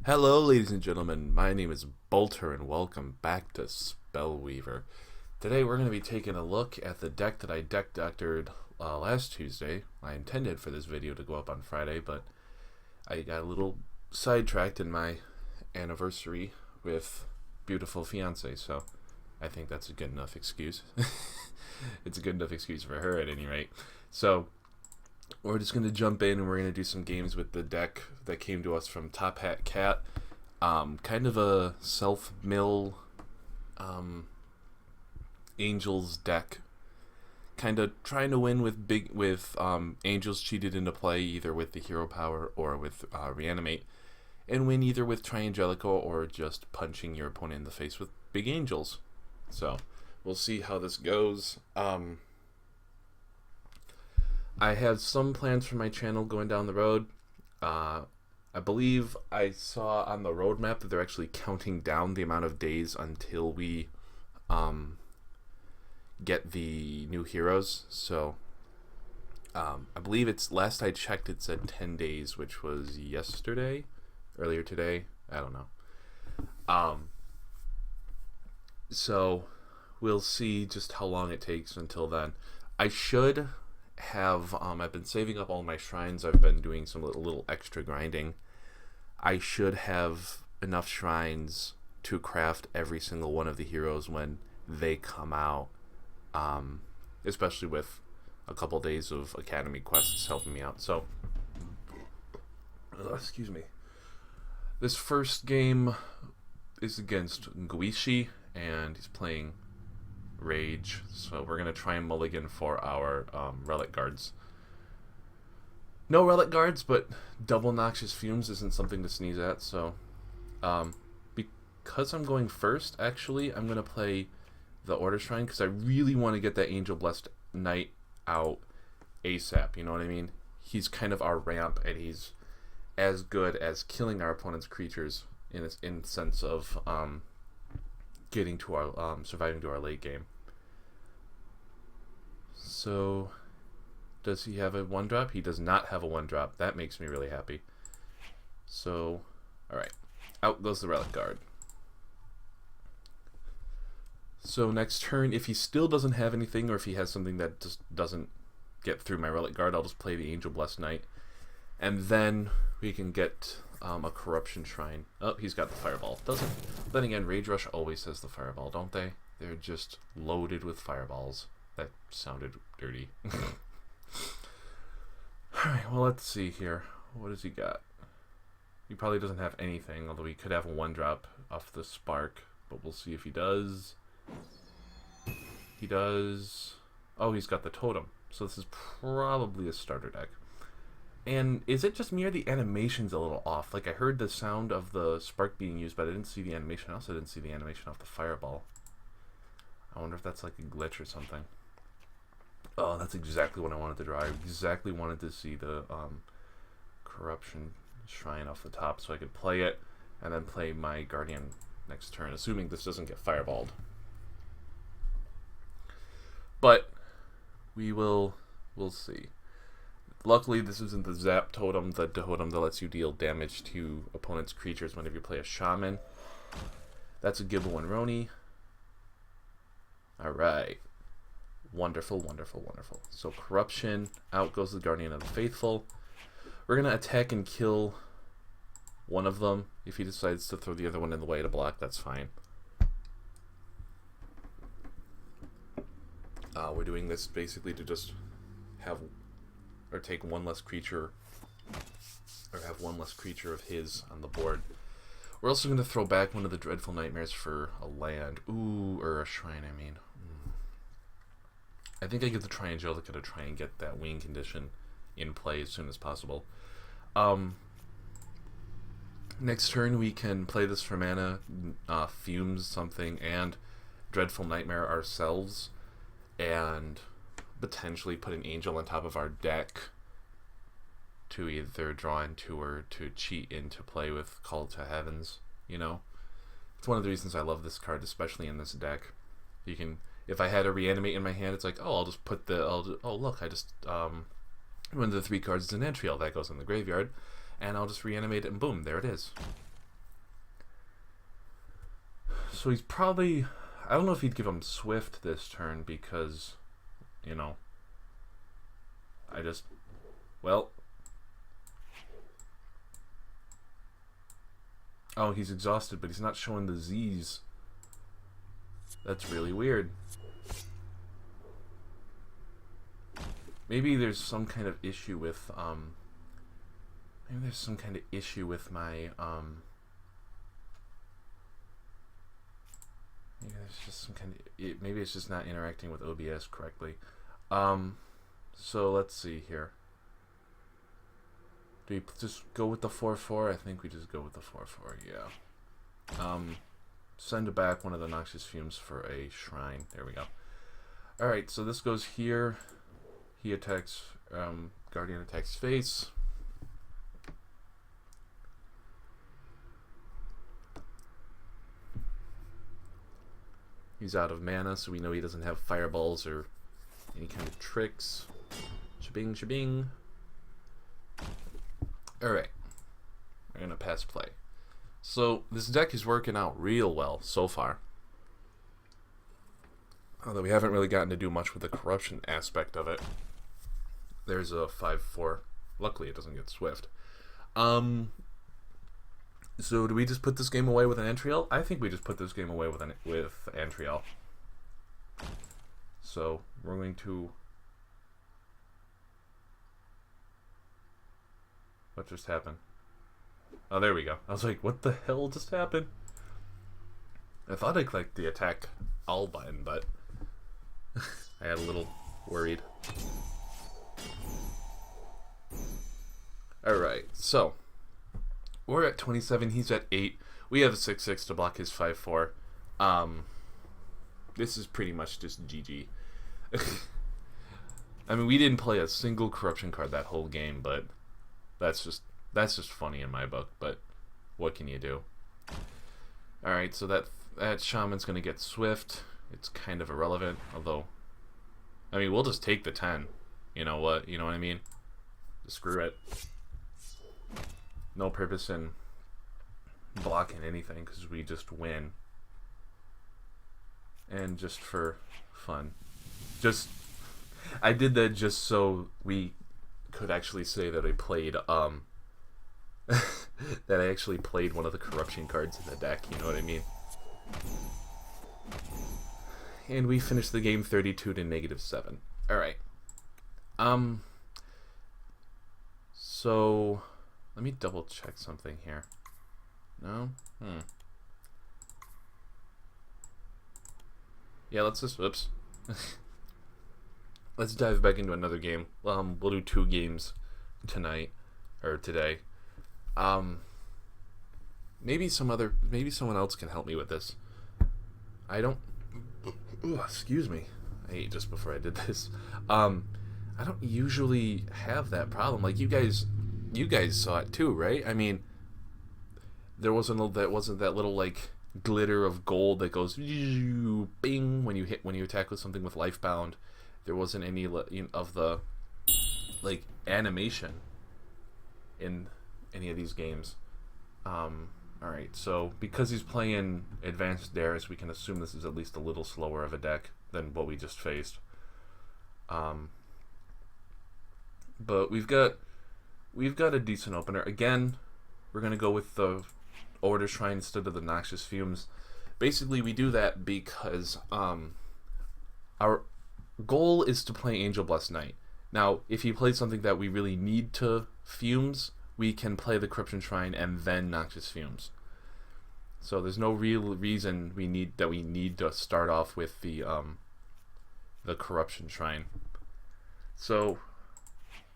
Hello, ladies and gentlemen. My name is Bolter, and welcome back to Spellweaver. Today, we're going to be taking a look at the deck that I deck doctored last Tuesday. I intended for this video to go up on Friday, but I got a little sidetracked in my anniversary with beautiful fiance, so I think that's a good enough excuse. It's a good enough excuse for her, at any rate. So, we're just going to jump in and we're going to do some games with the deck that came to us from TopHatCat. Kind of a self-mill Angels deck. Kind of trying to win with Angels cheated into play either with the hero power or with Reanimate. And win either with Triangelico or just punching your opponent in the face with big Angels. So, we'll see how this goes. I have some plans for my channel going down the road. I believe I saw on the roadmap that they're actually counting down the amount of days until we get the new heroes. So I believe it's, last I checked, it said 10 days, which was yesterday, earlier today. I don't know. So we'll see just how long it takes until then. I should have I've been saving up all my shrines. I've been doing some little extra grinding. I should have enough shrines to craft every single one of the heroes when they come out, especially with a couple days of academy quests helping me out. So excuse me, this first game is against Guishi, and he's playing Rage, so we're gonna try and mulligan for our relic guards. No relic guards, but double noxious fumes isn't something to sneeze at. So because I'm going first, actually I'm gonna play the Order Shrine because I really want to get that Angel Blessed Knight out ASAP. You know what I mean? He's kind of our ramp, and he's as good as killing our opponent's creatures in the sense of getting to our surviving to our late game. So, does he have a 1-drop? He does not have a 1-drop. That makes me really happy. So, alright. Out goes the Relic Guard. So next turn, if he still doesn't have anything, or if he has something that just doesn't get through my Relic Guard, I'll just play the Angel Blessed Knight. And then we can get a Corruption Shrine. Oh, he's got the Fireball. Doesn't. Then again, Rage Rush always has the Fireball, don't they? They're just loaded with fireballs. That sounded dirty. Alright, well, let's see here. What does he got? He probably doesn't have anything, although he could have a 1-drop off the Spark. But we'll see if he does. He does. Oh, he's got the Totem. So this is probably a starter deck. And is it just me, or the animation's a little off? Like, I heard the sound of the spark being used, but I didn't see the animation. I also didn't see the animation of the fireball. I wonder if that's like a glitch or something. Oh, that's exactly what I wanted to draw. I exactly wanted to see the Corruption Shrine off the top so I could play it and then play my Guardian next turn, assuming this doesn't get fireballed. But we'll see. Luckily, this isn't the Zap Totem, the totem that lets you deal damage to opponent's creatures whenever you play a Shaman. That's a Gibble and Roni. Alright. Wonderful, wonderful, wonderful. So Corruption, out goes the Guardian of the Faithful. We're going to attack and kill one of them. If he decides to throw the other one in the way to block, that's fine. We're doing this basically to just have, or take one less creature, or have one less creature of his on the board. We're also going to throw back one of the Dreadful Nightmares for a land. Ooh, or a shrine, I mean. I think I get the Triangelica to try and get that wing condition in play as soon as possible. Next turn we can play this for mana, Fumes something, and Dreadful Nightmare ourselves, and potentially put an Angel on top of our deck to either draw into or to cheat into play with Call to Heavens. You know, it's one of the reasons I love this card, especially in this deck. You can, if I had a Reanimate in my hand, it's like, oh, I'll just put the, oh look, I just one of the 3 cards is an entry, all that goes in the graveyard, and I'll just reanimate it, and boom, there it is. So he's probably... I don't know if he'd give him Swift this turn because, you know, I just... Well... Oh, he's exhausted, but he's not showing the Z's. That's really weird. Maybe there's some kind of issue with, maybe there's some kind of issue with my, maybe there's just some kind of, maybe it's just not interacting with OBS correctly. So let's see here. Do we just go with the 4/4? I think we just go with the 4/4, yeah. Send back one of the Noxious Fumes for a shrine. There we go. Alright, so this goes here. He attacks, Guardian attacks face. He's out of mana, so we know he doesn't have fireballs or any kind of tricks. Shabing, shabing. Alright. We're going to pass play. So, this deck is working out real well so far. Although we haven't really gotten to do much with the corruption aspect of it. There's a 5/4. Luckily, it doesn't get Swift. So, do we just put this game away with an Antriel? I think we just put this game away with Antriel. So, we're going to... What just happened? Oh, there we go. I was like, what the hell just happened? I thought I clicked the attack all button, but I had a little worried. Alright, so we're at 27, he's at 8. We have a 6/6 to block his 5/4. This is pretty much just GG. I mean, we didn't play a single corruption card that whole game, but that's just funny in my book, but what can you do? Alright, so that shaman's gonna get Swift. It's kind of irrelevant, although I mean we'll just take the 10. You know what I mean? Just screw it. No purpose in blocking anything because we just win. And just for fun. I did that just so we could actually say that I played that I actually played one of the corruption cards in the deck, you know what I mean? And we finished the game 32 to -7. Alright. So let me double check something here. No? Yeah, let's just whoops. Let's dive back into another game. We'll do 2 games tonight or today. Maybe someone else can help me with this. I don't. Ooh, excuse me. I ate just before I did this. I don't usually have that problem. Like you guys saw it too, right? I mean, there wasn't that little like glitter of gold that goes bing when you attack with something with Lifebound. There wasn't any of the like animation in any of these games. Alright, so because he's playing Advanced Dares, we can assume this is at least a little slower of a deck than what we just faced. But we've got a decent opener. Again, we're gonna go with the Order Shrine instead of the Noxious Fumes. Basically, we do that because our goal is to play Angel Blessed Knight. Now, if he plays something that we really need to Fumes, we can play the Corruption Shrine and then Noxious Fumes. So there's no real reason we need to start off with the Corruption Shrine. So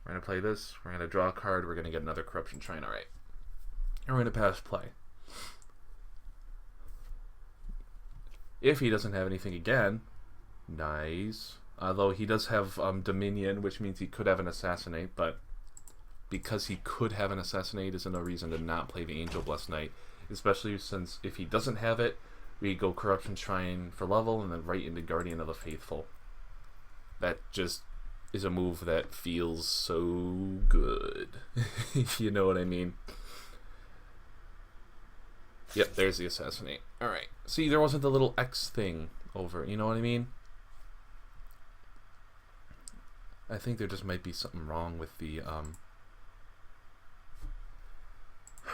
we're gonna play this. We're gonna draw a card. We're gonna get another Corruption Shrine. All right, and we're gonna pass play. If he doesn't have anything again, nice. Although he does have Dominion, which means he could have an Assassinate, but because he could have an Assassinate is no reason to not play the Angel Blessed Knight, especially since if he doesn't have it, we go Corruption Shrine for level and then right into Guardian of the Faithful. That just is a move that feels so good. If you know what I mean. Yep, there's the assassinate. Alright. See, there wasn't the little X thing over, you know what I mean? I think there just might be something wrong with the,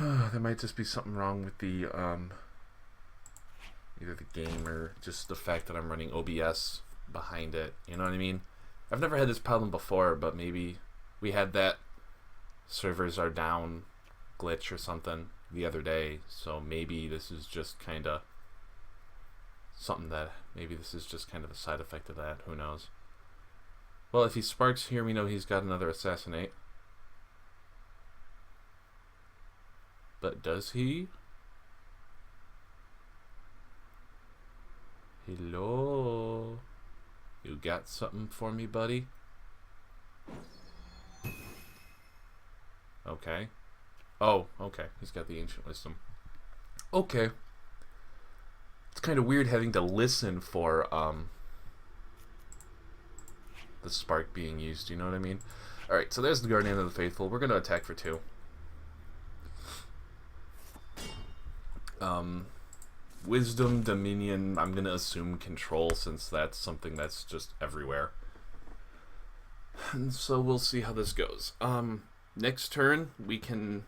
there might just be something wrong with the, either the game or just the fact that I'm running OBS behind it, you know what I mean? I've never had this problem before, but maybe we had that servers are down glitch or something the other day, so maybe this is just kind of something that, maybe this is just kind of a side effect of that, who knows. Well, if he sparks here, we know he's got another assassinate. But does he? Hello? You got something for me, buddy? Okay. Oh, okay. He's got the Ancient Wisdom. Okay. It's kind of weird having to listen for, the spark being used, you know what I mean? Alright, so there's the Guardian of the Faithful. We're going to attack for 2. Wisdom, Dominion, I'm going to assume Control, since that's something that's just everywhere. And so we'll see how this goes. Next turn, we can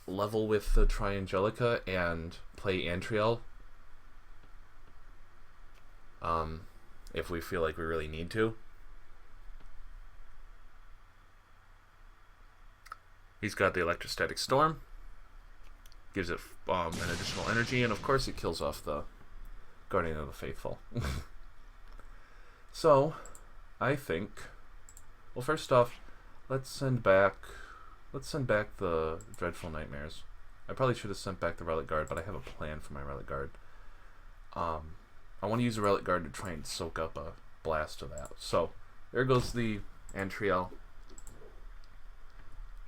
level with the Triangelica and play Antriel. If we feel like we really need to. He's got the Electrostatic Storm. Gives it an additional energy, and of course it kills off the Guardian of the Faithful. So, I think, well, first off, let's send back the Dreadful Nightmares. I probably should have sent back the Relic Guard, but I have a plan for my Relic Guard. I want to use the Relic Guard to try and soak up a blast of that. So, there goes the Antriel.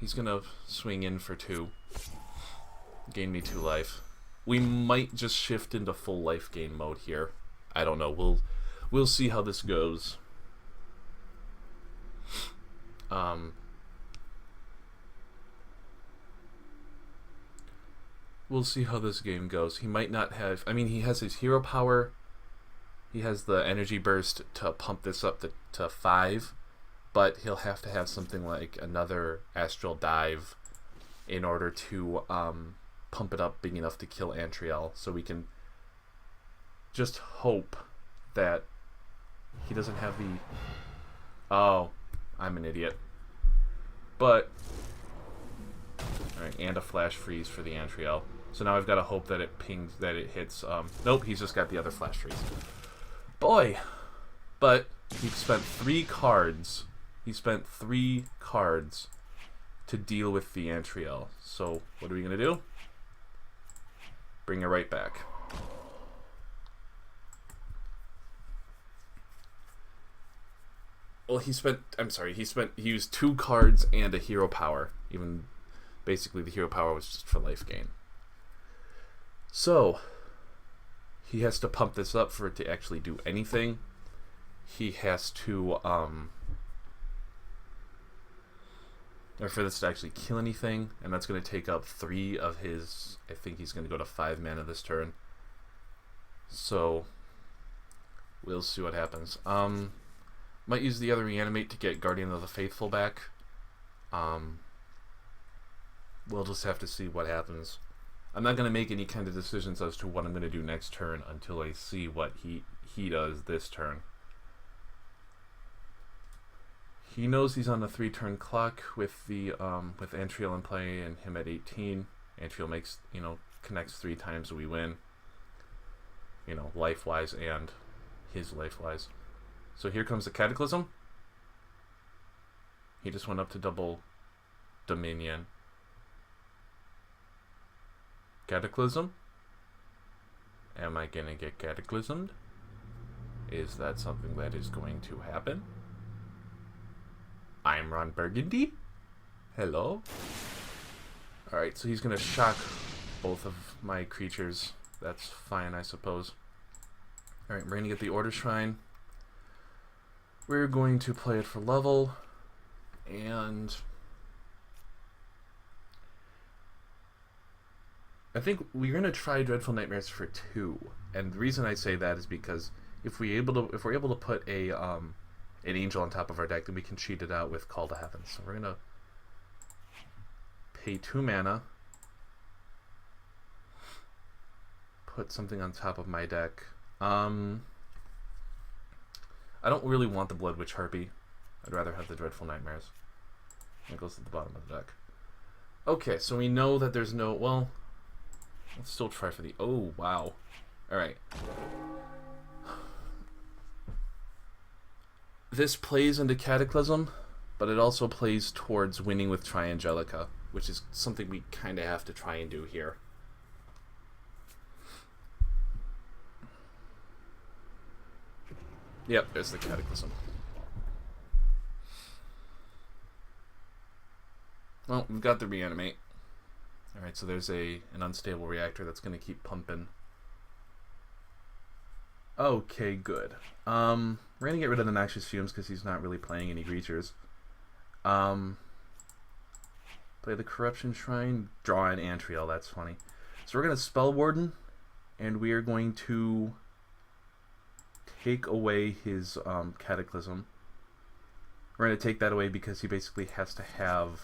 He's gonna swing in for 2. Gain me 2 life. We might just shift into full life gain mode here. I don't know. We'll see how this goes. We'll see how this game goes. He might not have... I mean, he has his hero power. He has the energy burst to pump this up to 5. But he'll have to have something like another Astral Dive in order to pump it up big enough to kill Antriel. So we can just hope that he doesn't have the... Oh, I'm an idiot. But... Alright, and a Flash Freeze for the Antriel. So now I've got to hope that it pings, that it hits... Nope, he's just got the other Flash Freeze. Boy! But he spent 3 cards... He spent 3 cards to deal with the Antriel. So, what are we going to do? Bring it right back. Well, he used 2 cards and a hero power. Even, basically the hero power was just for life gain. So, he has to pump this up for it to actually do anything. He has to, or for this to actually kill anything, and that's going to take up 3 of his... I think he's going to go to 5 mana this turn. So, we'll see what happens. Might use the other Reanimate to get Guardian of the Faithful back. We'll just have to see what happens. I'm not going to make any kind of decisions as to what I'm going to do next turn until I see what he does this turn. He knows he's on the 3-turn clock with the with Antriel in play and him at 18. Antriel makes, connects 3 times, we win. Life-wise and his life-wise. So here comes the Cataclysm. He just went up to double Dominion. Cataclysm? Am I gonna get Cataclysmed? Is that something that is going to happen? I'm Ron Burgundy. Hello. Alright, so he's going to shock both of my creatures. That's fine, I suppose. Alright, we're going to get the Order Shrine. We're going to play it for level. And I think we're gonna try Dreadful Nightmares for 2, and the reason I say that is because if we're able to put a an angel on top of our deck, then we can cheat it out with Call to Heaven. So we're gonna pay 2 mana, put something on top of my deck. I don't really want the Blood Witch Harpy. I'd rather have the Dreadful Nightmares. That goes to the bottom of the deck. Okay, so we know that there's no... Well, let's still try for the... Oh, wow. Alright. This plays into Cataclysm, but it also plays towards winning with Triangelica, which is something we kind of have to try and do here. Yep, there's the Cataclysm. Well, we've got the Reanimate. Alright, so there's an unstable reactor that's going to keep pumping. Okay, good. We're going to get rid of the Noxious Fumes because he's not really playing any creatures. Play the Corruption Shrine, draw an Antriel, that's funny. So we're going to Spell Warden, and we are going to take away his Cataclysm. We're going to take that away because he basically has to have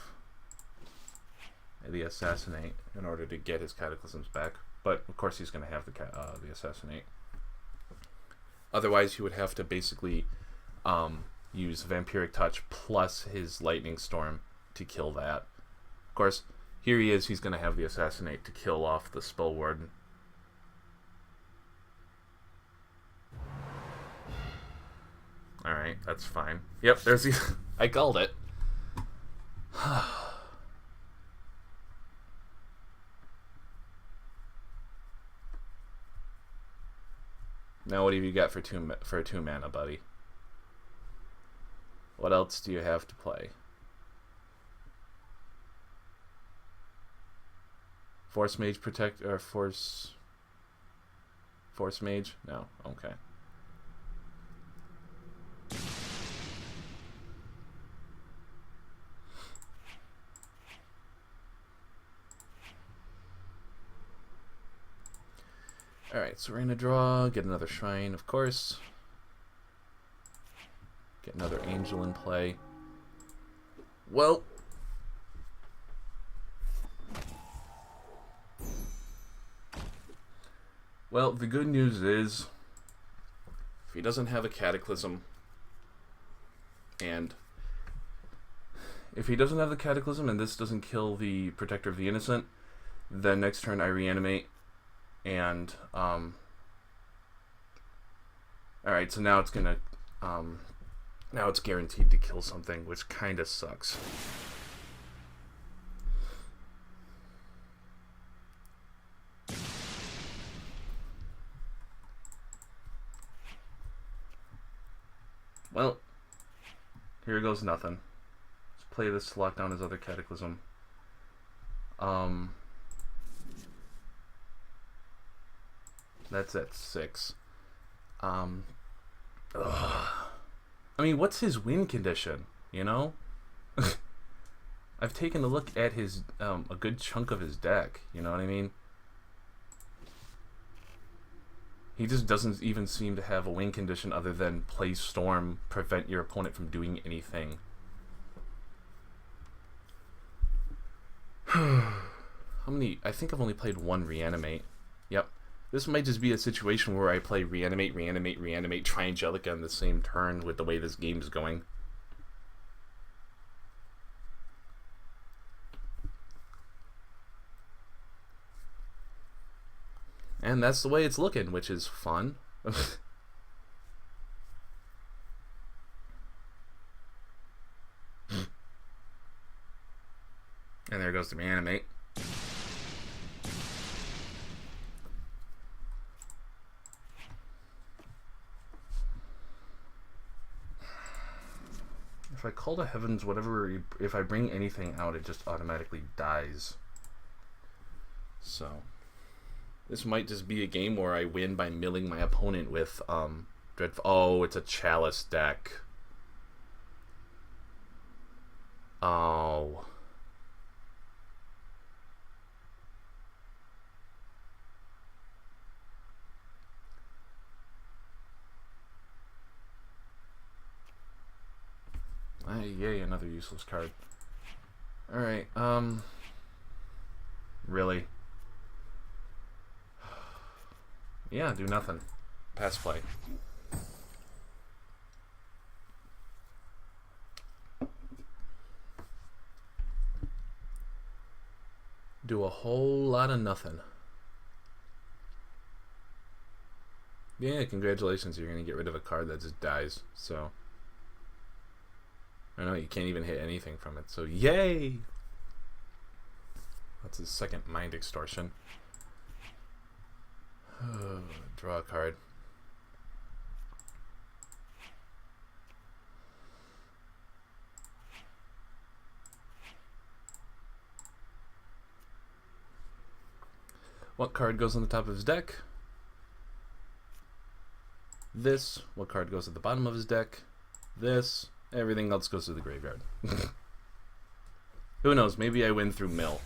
the Assassinate in order to get his Cataclysms back. But of course he's going to have the Assassinate. Otherwise he would have to basically use Vampiric Touch plus his Lightning Storm to kill that. Of course, here he is, he's going to have the Assassinate to kill off the Spell Warden. Alright, that's fine. Yep, there's the... I called it. Now what have you got for a 2 mana, buddy? What else do you have to play? Force Mage Protect or Force Mage? No, okay. Alright, so we're going to draw, get another Shrine, of course. Get another Angel in play. Well. Well, the good news is, if he doesn't have a Cataclysm, and if he doesn't have the Cataclysm and this doesn't kill the Protector of the Innocent, then next turn I reanimate. And alright, so now it's gonna now it's guaranteed to kill something, which kinda sucks. Well, here goes nothing. Let's play this to lock down his other Cataclysm. That's at 6. I mean, what's his win condition, you know? I've taken a look at his a good chunk of his deck, you know what I mean? He just doesn't even seem to have a win condition other than play Storm, prevent your opponent from doing anything. How many? I think I've only played 1 Reanimate. Yep. This might just be a situation where I play Reanimate, Reanimate, Reanimate, Triangelica on the same turn with the way this game's going. And that's the way it's looking, which is fun. And there goes the Reanimate. If I Call to Heavens, whatever, if I bring anything out, it just automatically dies. So, this might just be a game where I win by milling my opponent with, Dreadful. Oh, it's a Chalice deck. Oh. Yay, another useless card. Alright, really? Yeah, do nothing. Pass play. Do a whole lot of nothing. Yeah, congratulations, you're going to get rid of a card that just dies, so... I know, you can't even hit anything from it, so yay! That's his second Mind Extortion. Draw a card. What card goes on the top of his deck? This. What card goes at the bottom of his deck? This. Everything else goes to the graveyard. Who knows? Maybe I win through mill.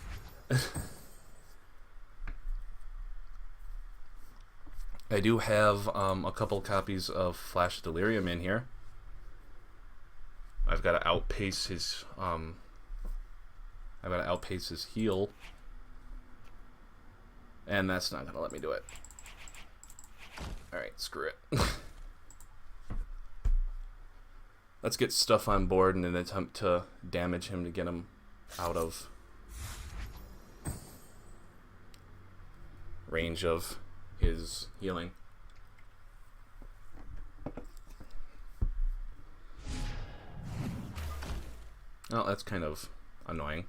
I do have a couple copies of Flash Delirium in here. I've got to outpace his heal, and that's not gonna let me do it. All right, screw it. Let's get stuff on board in an attempt to damage him to get him out of range of his healing. Oh, that's kind of annoying.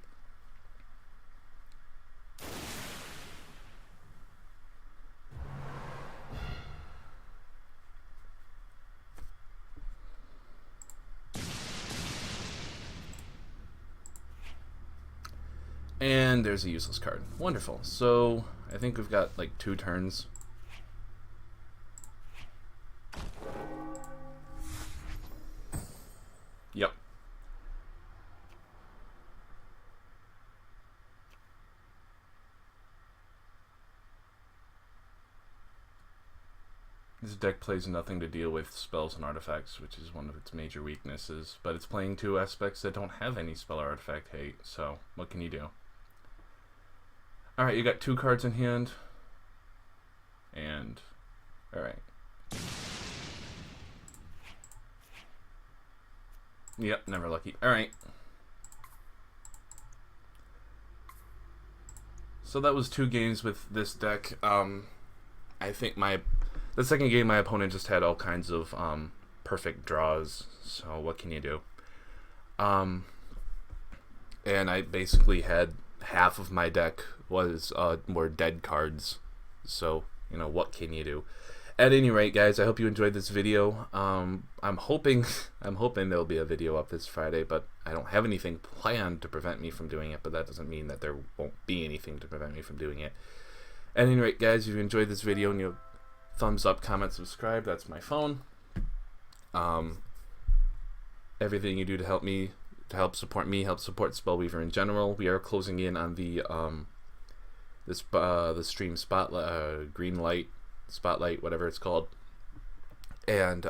And there's a useless card. Wonderful. So I think we've got like 2 turns. Yep. This deck plays nothing to deal with spells and artifacts, which is one of its major weaknesses, but it's playing 2 aspects that don't have any spell or artifact hate, so what can you do? Alright, you got 2 cards in hand. And... alright. Yep, never lucky. Alright. So that was 2 games with this deck. I think the second game my opponent just had all kinds of perfect draws, so what can you do? And I basically had half of my deck were dead cards, so you know, what can you do? At any rate, guys, I hope you enjoyed this video. I'm hoping there'll be a video up this Friday, but I don't have anything planned to prevent me from doing it, but that doesn't mean that there won't be anything to prevent me from doing it. At any rate, guys, if you enjoyed this video and you thumbs up, comment, subscribe, that's my phone. Everything you do to help me, to help support me, help support Spellweaver in general. We are closing in on the the stream spotlight, green light spotlight, whatever it's called. And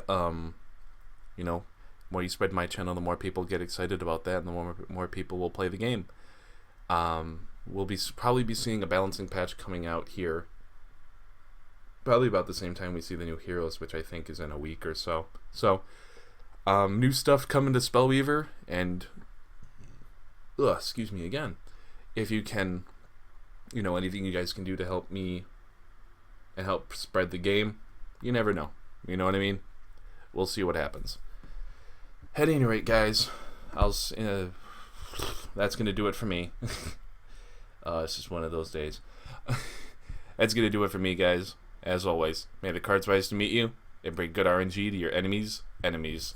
you know, the more you spread my channel, the more people get excited about that, and the more people will play the game. We'll probably be seeing a balancing patch coming out here, probably about the same time we see the new heroes, which I think is in a week or so. So new stuff coming to Spellweaver, and excuse me again. If you can, you know, anything you guys can do to help me and help spread the game, you never know. You know what I mean? We'll see what happens. At any rate, guys, that's gonna do it for me. It's just one of those days. That's gonna do it for me, guys. As always, may the cards rise to meet you and bring good RNG to your enemies' enemies.